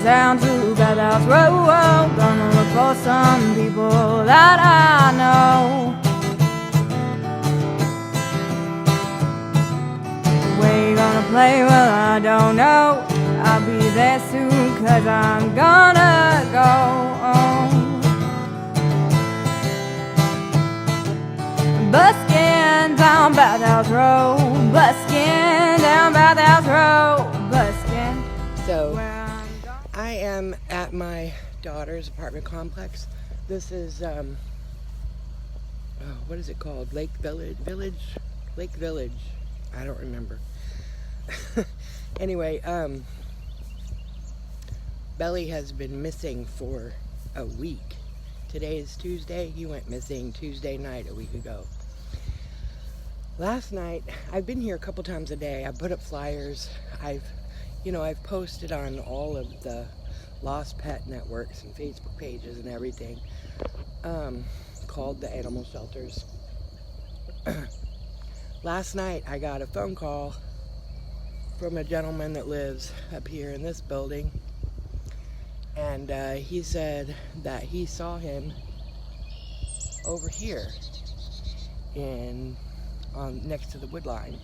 downtown to Bathhouse Row. Gonna look for some people that I know. Where you gonna play? Well, I don't know. I'll be there soon, 'cause I'm gonna go. Buskin down Bathhouse Row. Buskin down Bathhouse Row. Buskin. So, I am at my daughter's apartment complex. This is, what is it called? Lake Village? Lake Village. I don't remember. Anyway, Bellie has been missing for a week. Today is Tuesday. He went missing Tuesday night a week ago. Last night, I've been here a couple times a day. I put up flyers. I've posted on all of the lost pet networks and Facebook pages and everything, called the animal shelters. Last night, I got a phone call from a gentleman that lives up here in this building, and he said that he saw him over here next to the wood line,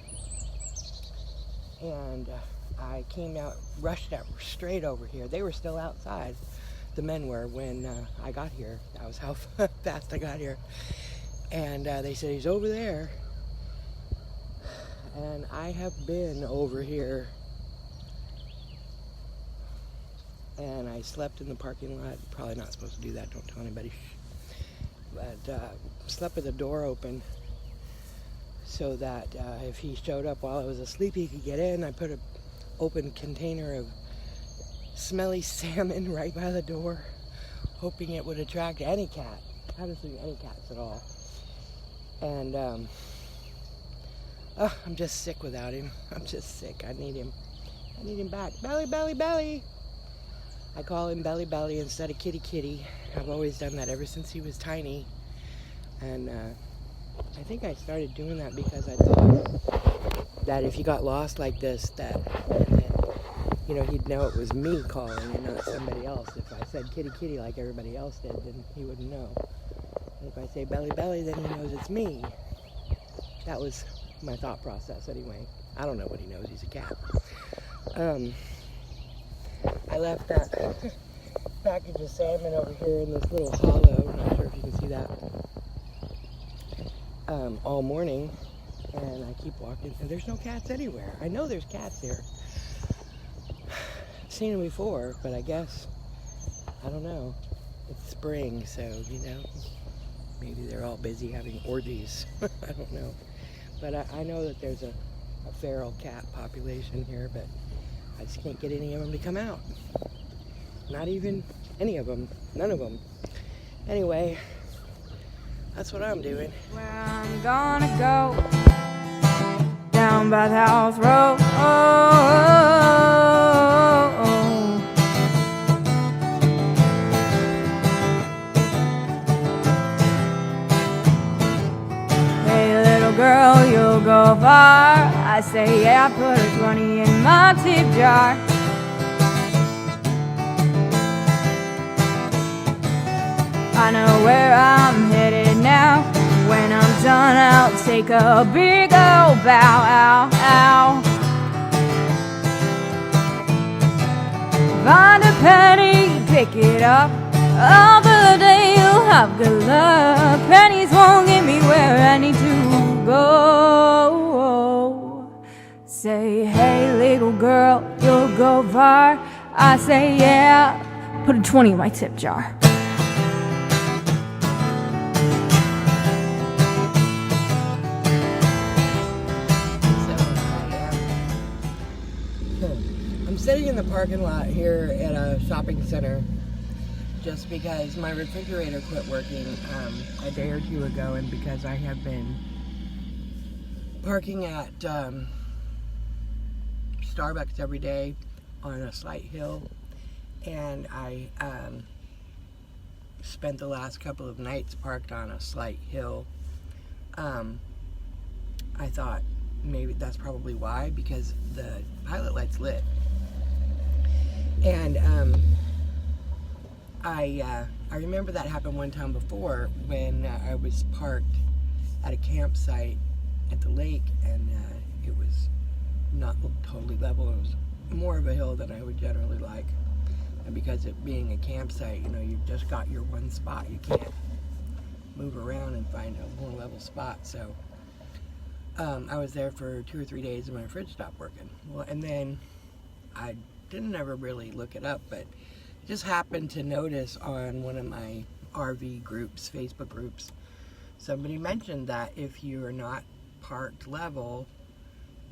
and I came out, rushed out straight over here. They were still outside, the men were, when I got here. That was how fast I got here. And they said he's over there. And I have been over here, and I slept in the parking lot. Probably not supposed to do that, don't tell anybody. But slept with the door open so that if he showed up while I was asleep, he could get in. I put an open container of smelly salmon right by the door, hoping it would attract any cat. I haven't seen any cats at all. And I'm just sick without him. I'm just sick. I need him. I need him back. Bellie, Bellie, Bellie. I call him Bellie, Bellie instead of Kitty, Kitty. I've always done that ever since he was tiny. And I think I started doing that because I thought that if he got lost like this, that he'd know it was me calling and not somebody else. If I said Kitty, Kitty like everybody else did, then he wouldn't know. And if I say Bellie, Bellie, then he knows it's me. That was my thought process anyway. I don't know what he knows. He's a cat. I left that package of salmon over here in this little hollow. I'm not sure if you can see that. All morning, and I keep walking, and there's no cats anywhere. I know there's cats here. I've seen them before, but I guess, I don't know. It's spring, so, maybe they're all busy having orgies. I don't know. But I know that there's a feral cat population here, but I just can't get any of them to come out. Not even any of them. None of them. Anyway, that's what I'm doing. Where I'm gonna go, down Bathhouse Row. Hey little girl, you'll go far. I say yeah, put a 20 in my tip jar. I know where I'm headed now. When I'm done, I'll take a big old bow. Ow, ow. Find a penny, pick it up. All the day you'll have good luck. Pennies won't get me where I need to go. Say, hey little girl, you'll go far. I say, yeah, put a 20 in my tip jar. I'm sitting in the parking lot here at a shopping center just because my refrigerator quit working a day or two ago, and because I have been parking at Starbucks every day on a slight hill, and I spent the last couple of nights parked on a slight hill. I thought maybe that's probably why, because the pilot light's lit. And I remember that happened one time before when I was parked at a campsite at the lake, and it was not totally level. It was more of a hill than I would generally like. And because it being a campsite, you know, you've just got your one spot. You can't move around and find a more level spot. So I was there for 2 or 3 days and my fridge stopped working. Well, and then I didn't ever really look it up, but just happened to notice on one of my RV groups, Facebook groups, somebody mentioned that if you are not parked level,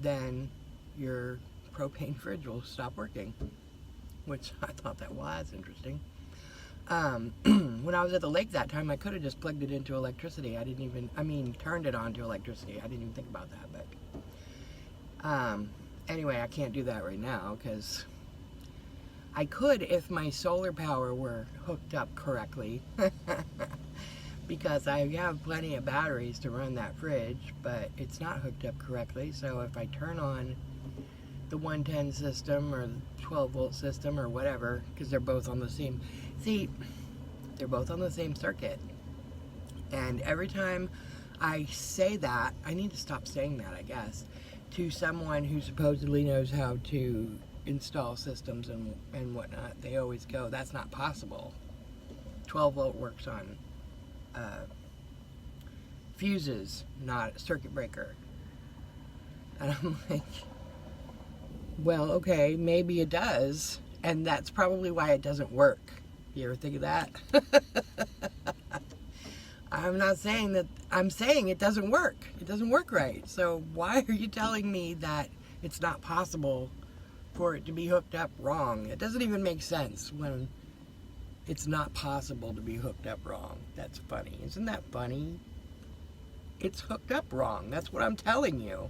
then your propane fridge will stop working, which I thought that was interesting. When I was at the lake that time, I could have just plugged it into electricity. Turned it on to electricity. I didn't even think about that, but anyway, I can't do that right now because I could if my solar power were hooked up correctly because I have plenty of batteries to run that fridge, but it's not hooked up correctly. So if I turn on the 110 system or the 12 volt system or whatever, because they're both on the same, they're both on the same circuit. And every time I say that, I need to stop saying that, I guess, to someone who supposedly knows how to install systems and whatnot, they always go, that's not possible. 12 volt works on fuses, not a circuit breaker. And I'm like, well, okay, maybe it does, and that's probably why it doesn't work. You ever think of that? I'm not saying that, I'm saying it doesn't work. It doesn't work right. So why are you telling me that it's not possible for it to be hooked up wrong? It doesn't even make sense when it's not possible to be hooked up wrong. That's funny. Isn't that funny? It's hooked up wrong. That's what I'm telling you.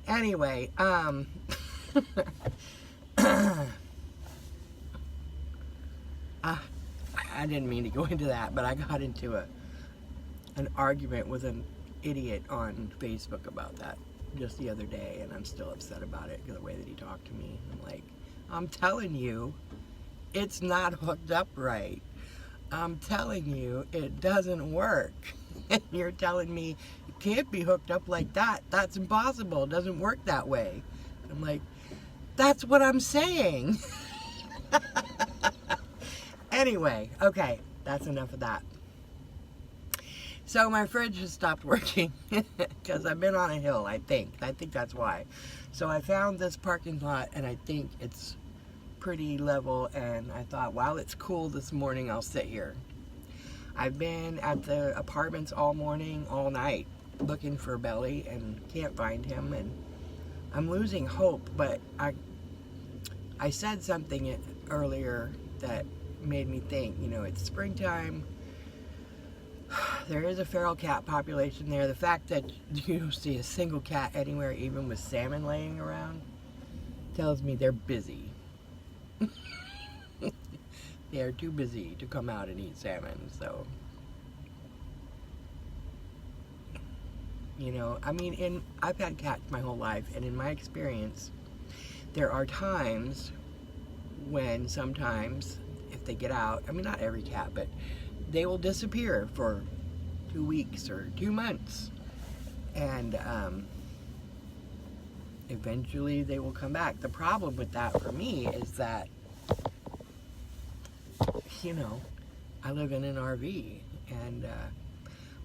Anyway, I didn't mean to go into that, but I got into an argument with an idiot on Facebook about that just the other day, and I'm still upset about it, the way that he talked to me. I'm like, I'm telling you, it's not hooked up right. I'm telling you, it doesn't work. And you're telling me it can't be hooked up like that. That's impossible. It doesn't work that way. I'm like, that's what I'm saying. Anyway, okay, that's enough of that. So my fridge has stopped working because I've been on a hill, I think. I think that's why. So I found this parking lot, and I think it's pretty level, and I thought, while it's cool this morning, I'll sit here. I've been at the apartments all morning, all night, looking for Bellie, and can't find him, and I'm losing hope, but I said something earlier that made me think, you know, it's springtime. There is a feral cat population there. The fact that you don't see a single cat anywhere, even with salmon laying around, tells me they're busy. They are too busy to come out and eat salmon, so, you know, I mean, I've had cats my whole life, and in my experience, there are times when sometimes, if they get out, I mean, not every cat, but they will disappear for 2 weeks or 2 months, and eventually they will come back. The problem with that for me is that, you know, I live in an RV, and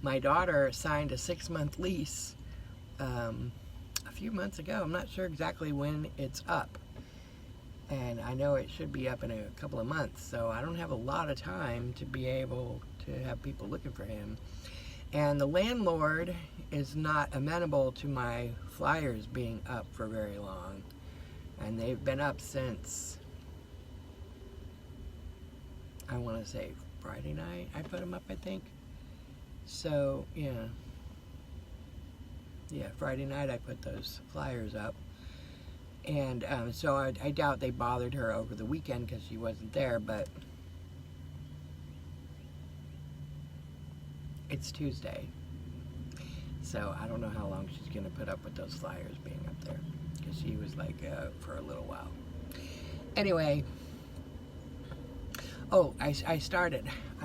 my daughter signed a 6-month lease a few months ago. I'm not sure exactly when it's up, and I know it should be up in a couple of months, so I don't have a lot of time to be able to have people looking for him. And the landlord is not amenable to my flyers being up for very long, and they've been up since, I want to say Friday night I put them up, I think. So yeah, Friday night I put those flyers up, and so I doubt they bothered her over the weekend because she wasn't there, but it's Tuesday, so I don't know how long she's gonna put up with those flyers being up there, because she was like for a little while. Anyway, I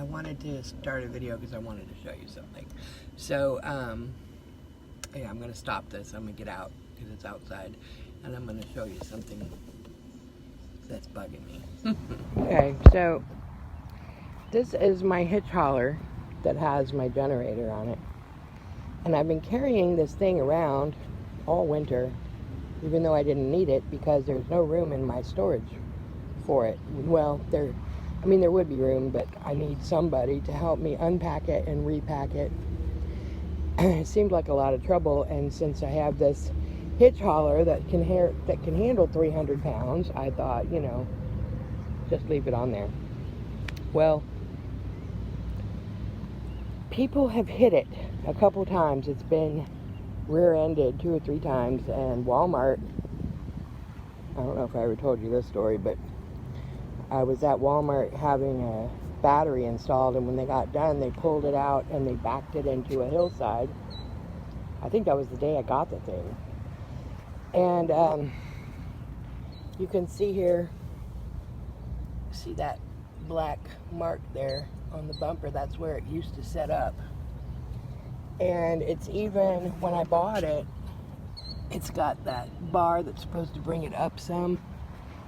wanted to start a video because I wanted to show you something. So, yeah, I'm going to stop this. I'm going to get out because it's outside, and I'm going to show you something that's bugging me. Okay, so this is my hitch hauler that has my generator on it. And I've been carrying this thing around all winter, even though I didn't need it because there's no room in my storage for it. Well, there would be room, but I need somebody to help me unpack it and repack it. It seemed like a lot of trouble, and since I have this hitch hauler that can handle 300 pounds, I thought, you know, just leave it on there. Well, people have hit it a couple times. It's been rear-ended 2 or 3 times, and Walmart, I don't know if I ever told you this story, but I was at Walmart having a battery installed, and when they got done, they pulled it out and they backed it into a hillside. I think that was the day I got the thing. And you can see here, see that black mark there on the bumper? That's where it used to set up. And it's even, when I bought it, it's got that bar that's supposed to bring it up some.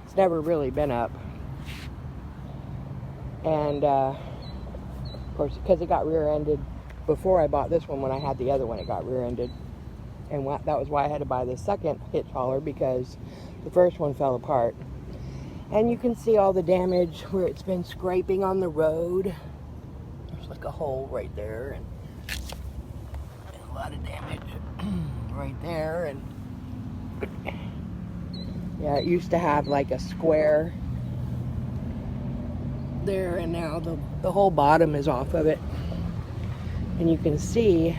It's never really been up. And of course, because it got rear-ended before I bought this one, when I had the other one, it got rear-ended. And that was why I had to buy the second hitch hauler, because the first one fell apart. And you can see all the damage where it's been scraping on the road. There's like a hole right there, and a lot of damage right there. And yeah, it used to have like a square there, and now the whole bottom is off of it. And you can see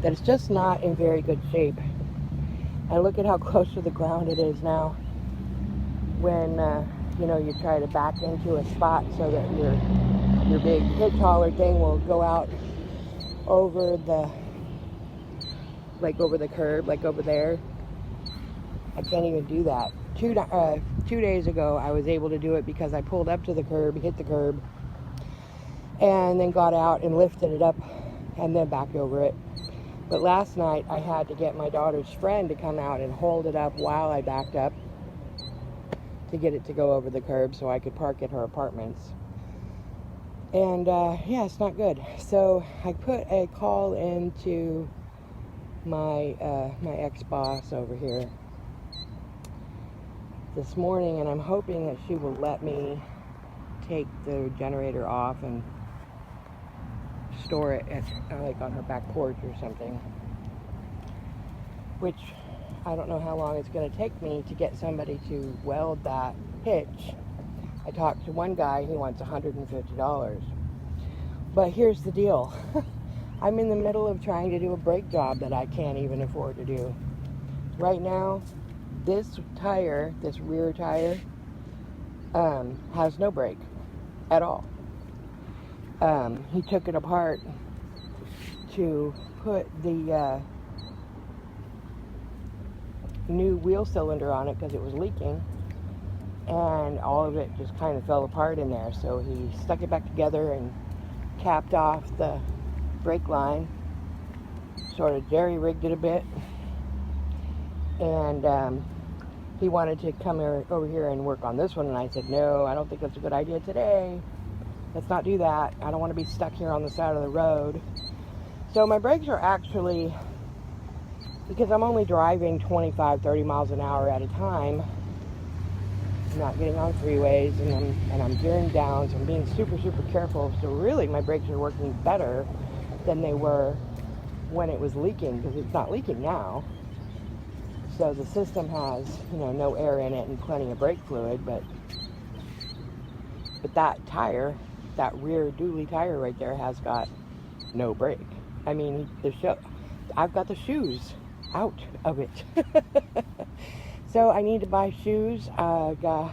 that it's just not in very good shape. And look at how close to the ground it is now. When you know, you try to back into a spot so that your big hitch hauler thing will go out over the, like over the curb, like over there. I can't even do that. 2 days ago, I was able to do it because I pulled up to the curb, hit the curb, and then got out and lifted it up and then back over it. But last night, I had to get my daughter's friend to come out and hold it up while I backed up to get it to go over the curb so I could park at her apartments. And yeah, it's not good. So I put a call into my my ex-boss over here this morning, and I'm hoping that she will let me take the generator off and store it at, like on her back porch or something, which I don't know how long it's going to take me to get somebody to weld that hitch. I talked to one guy, he wants $150. But here's the deal. I'm in the middle of trying to do a brake job that I can't even afford to do. Right now, this tire, this rear tire, has no brake at all. He took it apart to put the new wheel cylinder on it because it was leaking, and all of it just kind of fell apart in there. So he stuck it back together and capped off the brake line, sort of jerry-rigged it a bit, and he wanted to come over here and work on this one, and I said, no, I don't think that's a good idea today. Let's not do that. I don't want to be stuck here on the side of the road. So my brakes are actually, because I'm only driving 25, 30 miles an hour at a time, I'm not getting on freeways, and I'm gearing down, so I'm being super, super careful. So really, my brakes are working better than they were when it was leaking, because it's not leaking now. So the system has, you know, no air in it and plenty of brake fluid, but that tire, that rear dually tire right there, has got no brake. I mean, I've got the shoes out of it. So I need to buy shoes. Got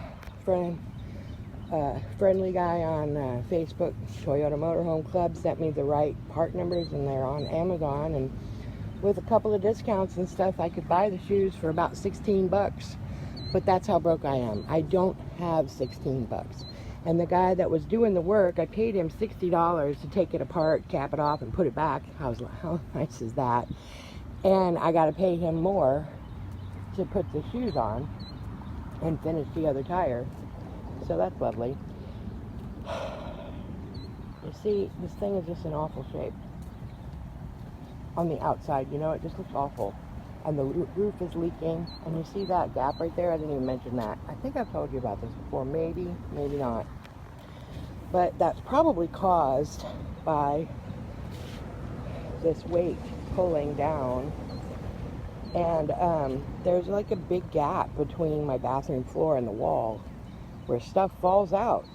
a friendly guy on Facebook, Toyota Motorhome Club, sent me the right part numbers, and they're on Amazon, and with a couple of discounts and stuff, I could buy the shoes for about 16 bucks. But that's how broke I am. I don't have 16 bucks. And the guy that was doing the work, I paid him $60 to take it apart, cap it off, and put it back. How nice is that? And I got to pay him more to put the shoes on and finish the other tire. So that's lovely. You see, this thing is just in awful shape. On the outside, you know, it just looks awful. And the roof is leaking. And you see that gap right there? I didn't even mention that. I think I've told you about this before. Maybe, maybe not. But that's probably caused by this weight pulling down. And there's like a big gap between my bathroom floor and the wall where stuff falls out.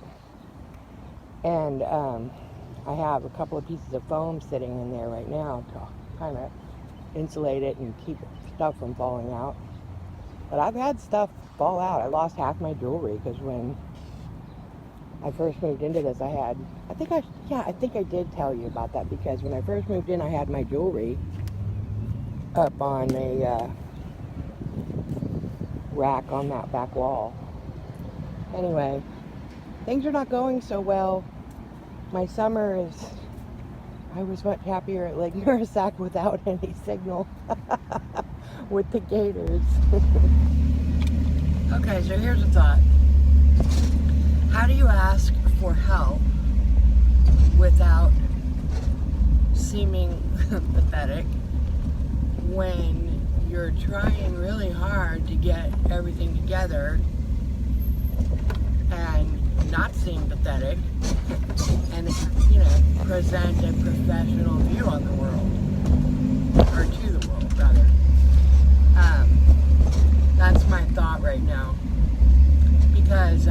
And I have a couple of pieces of foam sitting in there right now to kind of insulate it and keep stuff from falling out. But I've had stuff fall out. I lost half my jewelry because when I first moved into this, I think I did tell you about that, because when I first moved in, I had my jewelry up on a rack on that back wall. Anyway, things are not going so well. My summer is, I was much happier at Lake Merisac without any signal with the gators. Okay, so here's a thought. How do you ask for help without seeming pathetic when you're trying really hard to get everything together and not seem pathetic and, you know, present a professional view on the world, or to the world rather? That's my thought right now, because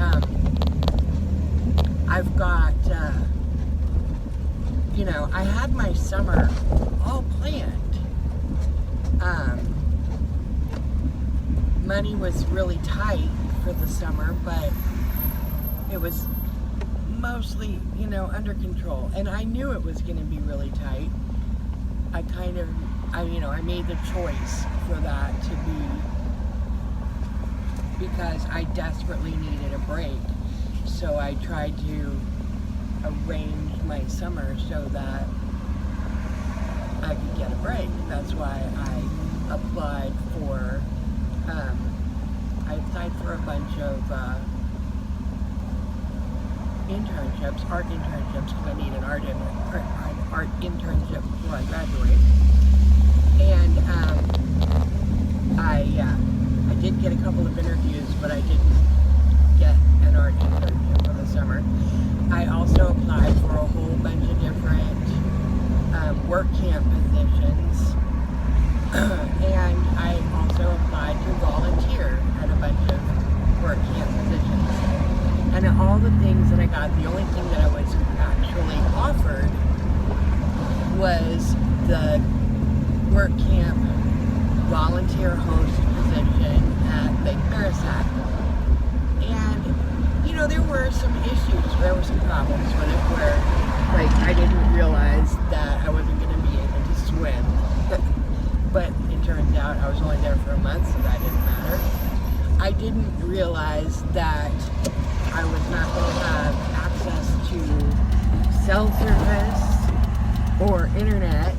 I've got you know, I had my summer all planned. Money was really tight for the summer, but it was mostly, you know, under control. And I knew it was going to be really tight. I made the choice for that to be, because I desperately needed a break. So I tried to arrange my summer so that I could get a break. That's why I applied for a bunch of internships, art internships, because I need an art internship before I graduate. And I did get a couple of interviews, but I didn't get an art internship for the summer. I also applied for a whole bunch of different work camp positions, and I also applied to volunteer at a bunch of work camp positions. And all the things that I got, the only thing that I was actually offered was the work camp volunteer host position at Lake Merisac. And, you know, there were some issues, there were some problems with it where, like, I didn't realize that I wasn't going to be able to swim. But it turns out I was only there for a month, so that didn't matter. I didn't realize that I was not going to have access to cell service or internet,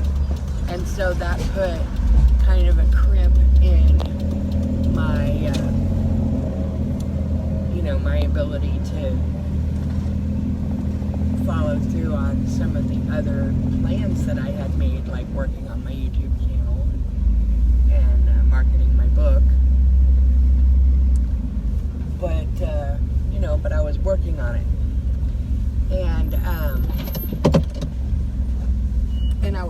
and so that put kind of a crimp in my, my ability to follow through on some of the other plans that I had made, like working on my YouTube channel and marketing my book. But I was working on it. And I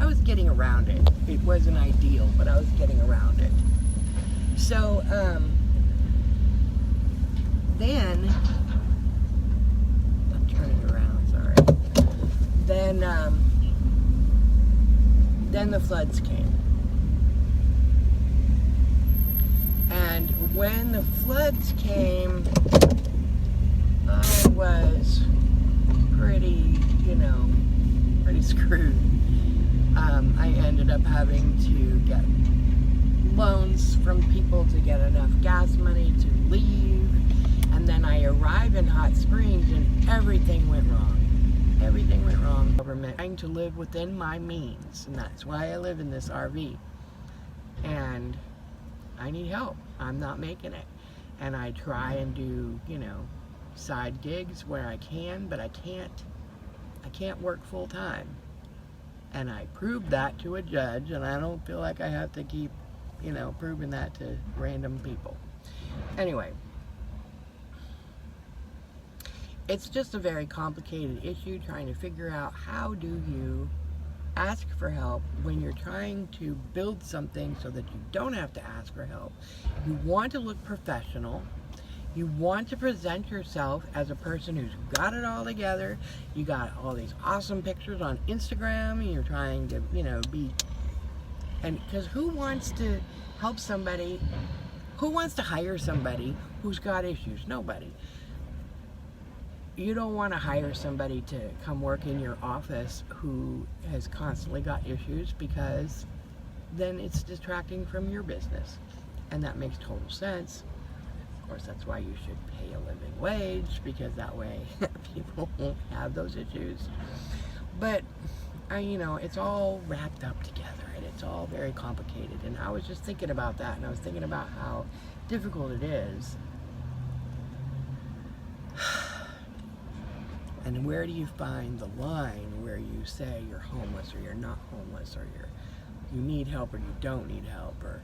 was getting around it. It wasn't ideal, but I was getting around it. So, then, I'm turning around, sorry. Then the floods came. And when the floods came, I was pretty screwed. I ended up having to get loans from people to get enough gas money to leave. And then I arrive in Hot Springs and everything went wrong. Everything went wrong. Government trying to live within my means, and that's why I live in this RV. And I need help. I'm not making it. And I try and do, you know, side gigs where I can, but I can't work full time. And I proved that to a judge, and I don't feel like I have to keep, you know, proving that to random people. Anyway, it's just a very complicated issue trying to figure out how do you ask for help when you're trying to build something so that you don't have to ask for help. You want to look professional. You want to present yourself as a person who's got it all together. You got all these awesome pictures on Instagram, and you're trying to, you know, and because who wants to help somebody? Who wants to hire somebody who's got issues? Nobody. You don't want to hire somebody to come work in your office who has constantly got issues, because then it's distracting from your business. And that makes total sense. Of course, that's why you should pay a living wage, because that way people won't have those issues. But, you know, it's all wrapped up together, and it's all very complicated. And I was just thinking about that, and I was thinking about how difficult it is. And where do you find the line where you say you're homeless or you're not homeless, or you need help or you don't need help, or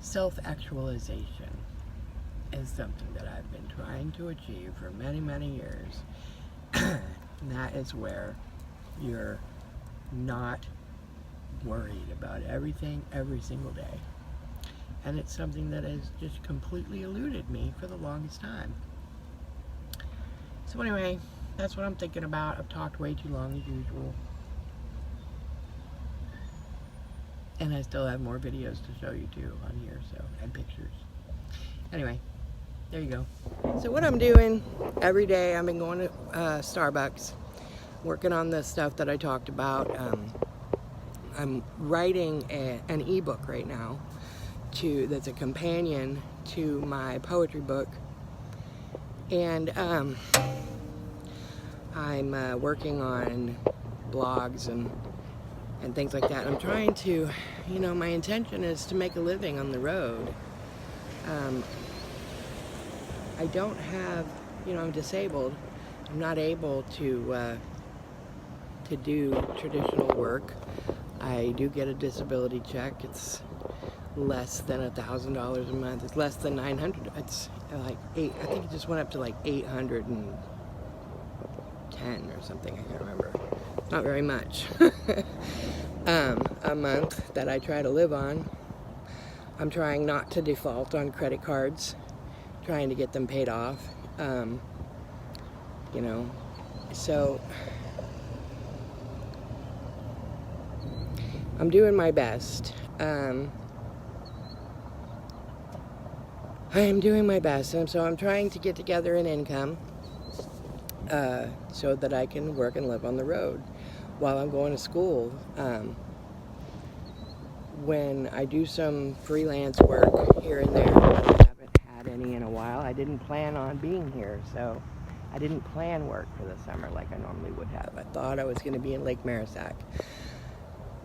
self-actualization is something that I've been trying to achieve for many, many years. And that is where you're not worried about everything every single day. And it's something that has just completely eluded me for the longest time. So anyway, that's what I'm thinking about. I've talked way too long as usual. And I still have more videos to show you too on here, so, and pictures. Anyway, there you go. So what I'm doing every day, I've been going to Starbucks, working on the stuff that I talked about. I'm writing an ebook right now that's a companion to my poetry book, and I'm working on blogs and things like that. I'm trying to, you know, my intention is to make a living on the road. I don't have, you know, I'm disabled. I'm not able to do traditional work. I do get a disability check. It's less than $1,000 a month. It's less than 900. It's like I think it just went up to like 810 or something. I can't remember. It's not very much. A month that I try to live on. I'm trying not to default on credit cards, trying to get them paid off. You know, so I'm doing my best. I am doing my best, and so I'm trying to get together an income so that I can work and live on the road while I'm going to school. When I do some freelance work here and there, I haven't had any in a while. I didn't plan on being here, so I didn't plan work for the summer like I normally would have. I thought I was going to be in Lake Meyers.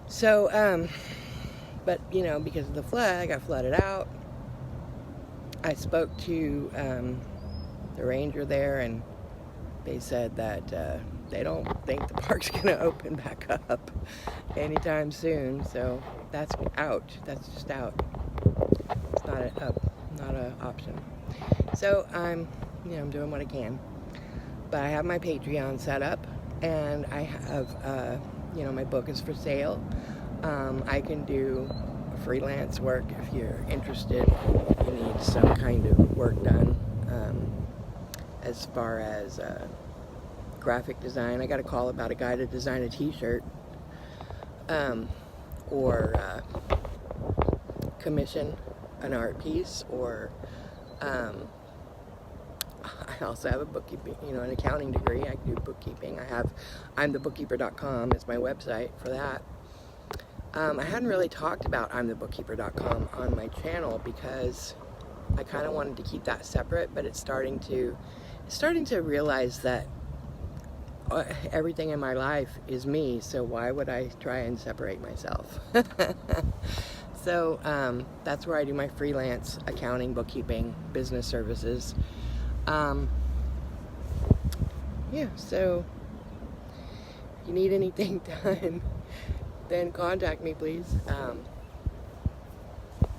So, but, you know, because of the flood, I got flooded out. I spoke to the ranger there, and they said that they don't think the park's going to open back up anytime soon. So that's out. That's just out. It's not an option. So I'm doing what I can. But I have my Patreon set up, and I have, my book is for sale. I can do freelance work if you're interested. You need some kind of work done as far as graphic design. I got a call about a guy to design a t-shirt or commission an art piece, or I also have a bookkeeping, an accounting degree. I can do bookkeeping. I'm thebookkeeper.com is my website for that. I hadn't really talked about imthebookkeeper.com on my channel because I kind of wanted to keep that separate, but it's starting to realize that everything in my life is me, so why would I try and separate myself? So that's where I do my freelance accounting, bookkeeping, business services. Yeah, so if you need anything done, then contact me, please,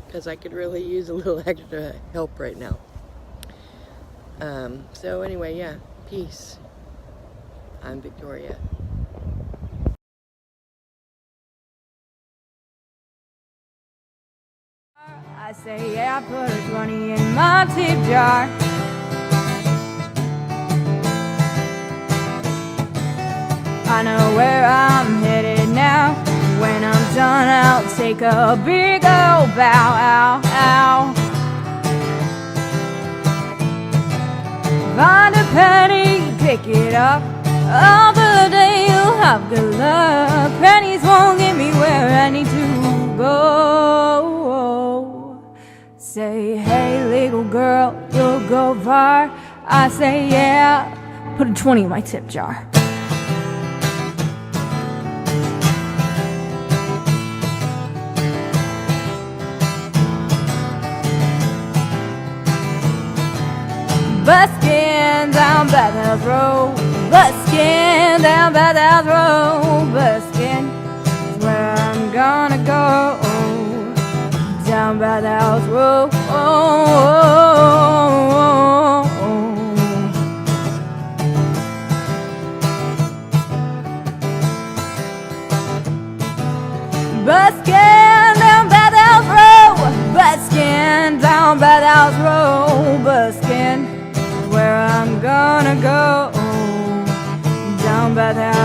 because I could really use a little extra help right now. So anyway, yeah, peace. I'm Victoria. I say, yeah, put a 20 in my tip jar. I know where I'm headed now. When I'm done, I'll take a big old bow. Ow, ow. Find a penny, pick it up. All the day you'll have good luck. Pennies won't get me where I need to go. Say, hey, little girl, you'll go far. I say, yeah, put a 20 in my tip jar. Buskin down Bathhouse Row, Buskin down Bathhouse Row, Buskin is where I'm gonna go. Down Bathhouse Row, oh, oh, oh, oh. Buskin down Bathhouse Row, Buskin down Bathhouse Row, Buskin where I'm gonna go. Down Bathhouse